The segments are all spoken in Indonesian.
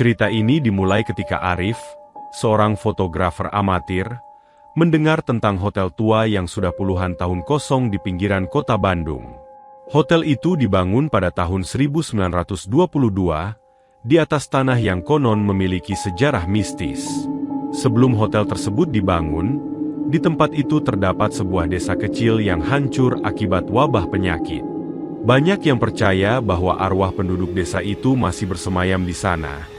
Cerita ini dimulai ketika Arif, seorang fotografer amatir, mendengar tentang hotel tua yang sudah puluhan tahun kosong di pinggiran kota Bandung. Hotel itu dibangun pada tahun 1922, di atas tanah yang konon memiliki sejarah mistis. Sebelum hotel tersebut dibangun, di tempat itu terdapat sebuah desa kecil yang hancur akibat wabah penyakit. Banyak yang percaya bahwa arwah penduduk desa itu masih bersemayam di sana,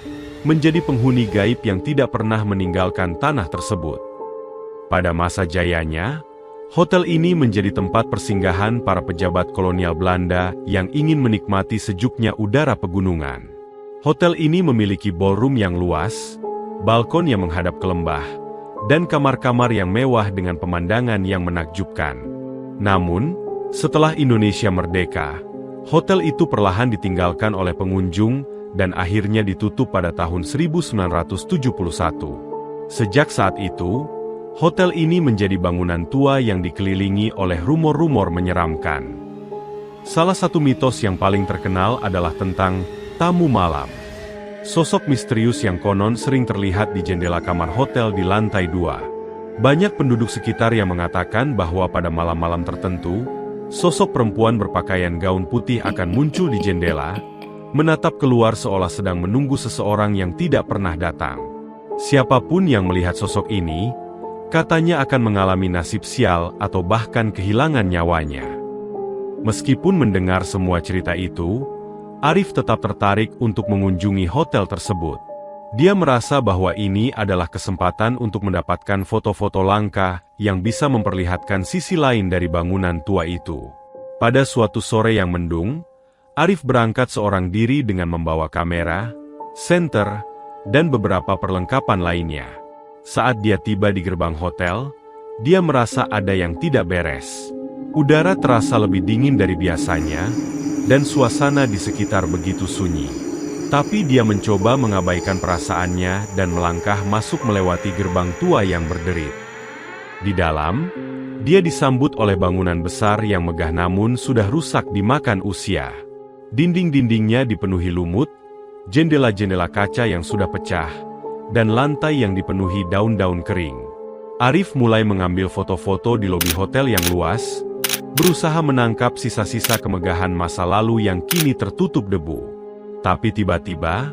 menjadi penghuni gaib yang tidak pernah meninggalkan tanah tersebut. Pada masa jayanya, hotel ini menjadi tempat persinggahan para pejabat kolonial Belanda yang ingin menikmati sejuknya udara pegunungan. Hotel ini memiliki ballroom yang luas, balkon yang menghadap ke lembah, dan kamar-kamar yang mewah dengan pemandangan yang menakjubkan. Namun, setelah Indonesia merdeka, hotel itu perlahan ditinggalkan oleh pengunjung dan akhirnya ditutup pada tahun 1971. Sejak saat itu, hotel ini menjadi bangunan tua yang dikelilingi oleh rumor-rumor menyeramkan. Salah satu mitos yang paling terkenal adalah tentang tamu malam. Sosok misterius yang konon sering terlihat di jendela kamar hotel di lantai 2. Banyak penduduk sekitar yang mengatakan bahwa pada malam-malam tertentu, sosok perempuan berpakaian gaun putih akan muncul di jendela, menatap keluar seolah sedang menunggu seseorang yang tidak pernah datang. Siapapun yang melihat sosok ini, katanya akan mengalami nasib sial atau bahkan kehilangan nyawanya. Meskipun mendengar semua cerita itu, Arif tetap tertarik untuk mengunjungi hotel tersebut. Dia merasa bahwa ini adalah kesempatan untuk mendapatkan foto-foto langka yang bisa memperlihatkan sisi lain dari bangunan tua itu. Pada suatu sore yang mendung, Arif berangkat seorang diri dengan membawa kamera, senter, dan beberapa perlengkapan lainnya. Saat dia tiba di gerbang hotel, dia merasa ada yang tidak beres. Udara terasa lebih dingin dari biasanya, dan suasana di sekitar begitu sunyi. Tapi dia mencoba mengabaikan perasaannya dan melangkah masuk melewati gerbang tua yang berderit. Di dalam, dia disambut oleh bangunan besar yang megah namun sudah rusak dimakan usia. Dinding-dindingnya dipenuhi lumut, jendela-jendela kaca yang sudah pecah, dan lantai yang dipenuhi daun-daun kering. Arif mulai mengambil foto-foto di lobi hotel yang luas, berusaha menangkap sisa-sisa kemegahan masa lalu yang kini tertutup debu. Tapi tiba-tiba,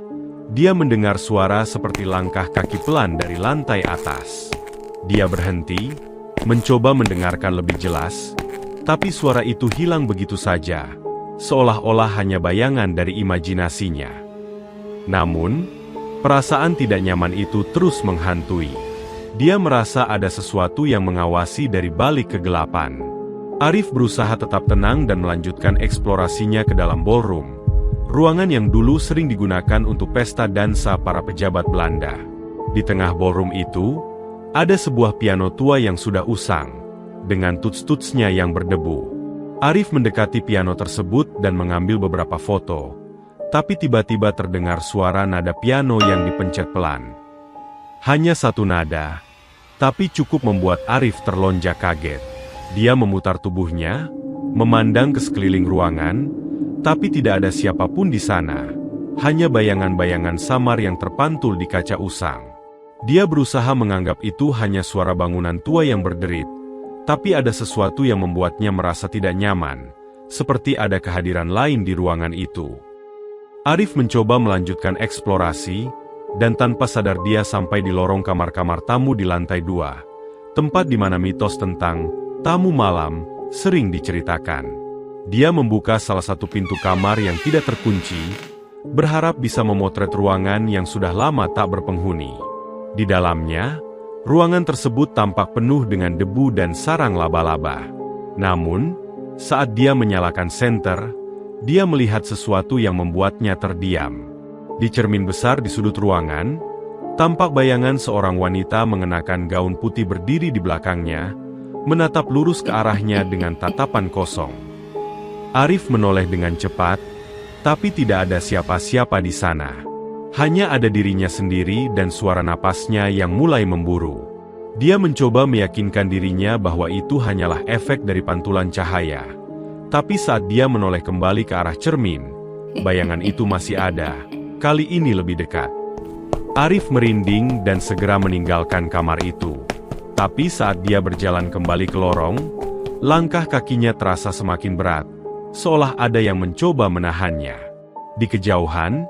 dia mendengar suara seperti langkah kaki pelan dari lantai atas. Dia berhenti, mencoba mendengarkan lebih jelas, tapi suara itu hilang begitu saja, seolah-olah hanya bayangan dari imajinasinya. Namun, perasaan tidak nyaman itu terus menghantui. Dia merasa ada sesuatu yang mengawasi dari balik kegelapan. Arif berusaha tetap tenang dan melanjutkan eksplorasinya ke dalam ballroom, ruangan yang dulu sering digunakan untuk pesta dansa para pejabat Belanda. Di tengah ballroom itu, ada sebuah piano tua yang sudah usang, dengan tuts-tutsnya yang berdebu. Arif mendekati piano tersebut dan mengambil beberapa foto, tapi tiba-tiba terdengar suara nada piano yang dipencet pelan. Hanya satu nada, tapi cukup membuat Arif terlonjak kaget. Dia memutar tubuhnya, memandang ke sekeliling ruangan, tapi tidak ada siapapun di sana. Hanya bayangan-bayangan samar yang terpantul di kaca usang. Dia berusaha menganggap itu hanya suara bangunan tua yang berderit, tapi ada sesuatu yang membuatnya merasa tidak nyaman, seperti ada kehadiran lain di ruangan itu. Arif mencoba melanjutkan eksplorasi, dan tanpa sadar dia sampai di lorong kamar-kamar tamu di lantai 2, tempat di mana mitos tentang tamu malam sering diceritakan. Dia membuka salah satu pintu kamar yang tidak terkunci, berharap bisa memotret ruangan yang sudah lama tak berpenghuni. Di dalamnya, ruangan tersebut tampak penuh dengan debu dan sarang laba-laba. Namun, saat dia menyalakan senter, dia melihat sesuatu yang membuatnya terdiam. Di cermin besar di sudut ruangan, tampak bayangan seorang wanita mengenakan gaun putih berdiri di belakangnya, menatap lurus ke arahnya dengan tatapan kosong. Arif menoleh dengan cepat, tapi tidak ada siapa-siapa di sana. Hanya ada dirinya sendiri dan suara napasnya yang mulai memburu. Dia mencoba meyakinkan dirinya bahwa itu hanyalah efek dari pantulan cahaya. Tapi saat dia menoleh kembali ke arah cermin, bayangan itu masih ada, kali ini lebih dekat. Arif merinding dan segera meninggalkan kamar itu. Tapi saat dia berjalan kembali ke lorong, langkah kakinya terasa semakin berat, seolah ada yang mencoba menahannya. Di kejauhan,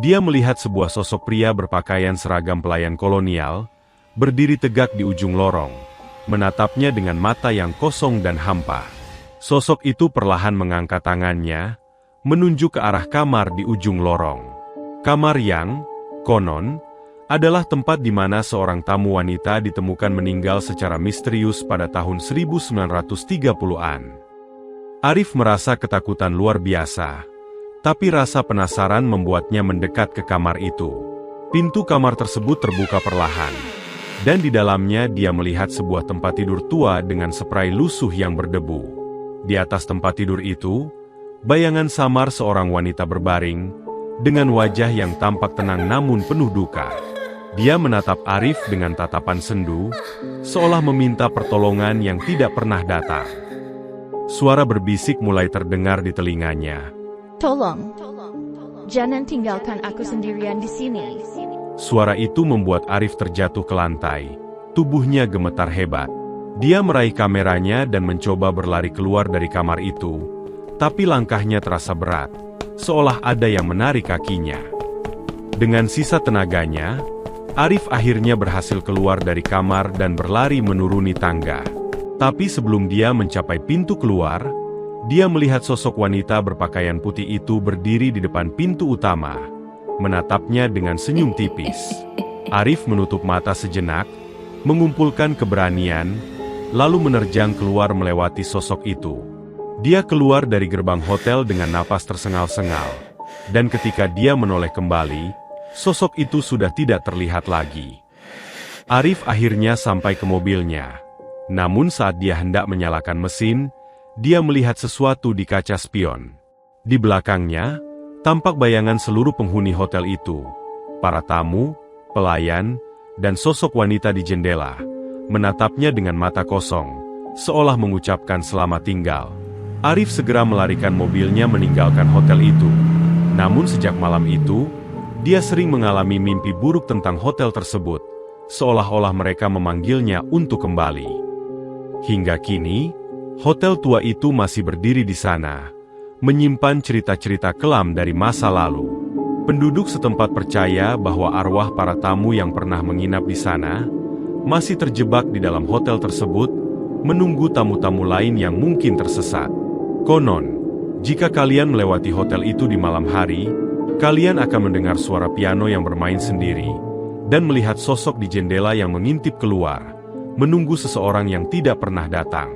dia melihat sebuah sosok pria berpakaian seragam pelayan kolonial, berdiri tegak di ujung lorong, menatapnya dengan mata yang kosong dan hampa. Sosok itu perlahan mengangkat tangannya, menunjuk ke arah kamar di ujung lorong. Kamar yang, konon, adalah tempat di mana seorang tamu wanita ditemukan meninggal secara misterius pada tahun 1930-an. Arif merasa ketakutan luar biasa, tapi rasa penasaran membuatnya mendekat ke kamar itu. Pintu kamar tersebut terbuka perlahan, dan di dalamnya dia melihat sebuah tempat tidur tua dengan spray lusuh yang berdebu. Di atas tempat tidur itu, bayangan samar seorang wanita berbaring, dengan wajah yang tampak tenang namun penuh duka. Dia menatap Arif dengan tatapan sendu, seolah meminta pertolongan yang tidak pernah datang. Suara berbisik mulai terdengar di telinganya. Tolong, jangan tinggalkan aku sendirian di sini. Suara itu membuat Arif terjatuh ke lantai. Tubuhnya gemetar hebat. Dia meraih kameranya dan mencoba berlari keluar dari kamar itu, tapi langkahnya terasa berat, seolah ada yang menarik kakinya. Dengan sisa tenaganya, Arif akhirnya berhasil keluar dari kamar dan berlari menuruni tangga. Tapi sebelum dia mencapai pintu keluar, dia melihat sosok wanita berpakaian putih itu berdiri di depan pintu utama, menatapnya dengan senyum tipis. Arif menutup mata sejenak, mengumpulkan keberanian, lalu menerjang keluar melewati sosok itu. Dia keluar dari gerbang hotel dengan napas tersengal-sengal, dan ketika dia menoleh kembali, sosok itu sudah tidak terlihat lagi. Arif akhirnya sampai ke mobilnya. Namun saat dia hendak menyalakan mesin, dia melihat sesuatu di kaca spion. Di belakangnya, tampak bayangan seluruh penghuni hotel itu. Para tamu, pelayan, dan sosok wanita di jendela, menatapnya dengan mata kosong, seolah mengucapkan selamat tinggal. Arif segera melarikan mobilnya meninggalkan hotel itu. Namun sejak malam itu, dia sering mengalami mimpi buruk tentang hotel tersebut, seolah-olah mereka memanggilnya untuk kembali. Hingga kini, hotel tua itu masih berdiri di sana, menyimpan cerita-cerita kelam dari masa lalu. Penduduk setempat percaya bahwa arwah para tamu yang pernah menginap di sana masih terjebak di dalam hotel tersebut, menunggu tamu-tamu lain yang mungkin tersesat. Konon, jika kalian melewati hotel itu di malam hari, kalian akan mendengar suara piano yang bermain sendiri, dan melihat sosok di jendela yang mengintip keluar, menunggu seseorang yang tidak pernah datang.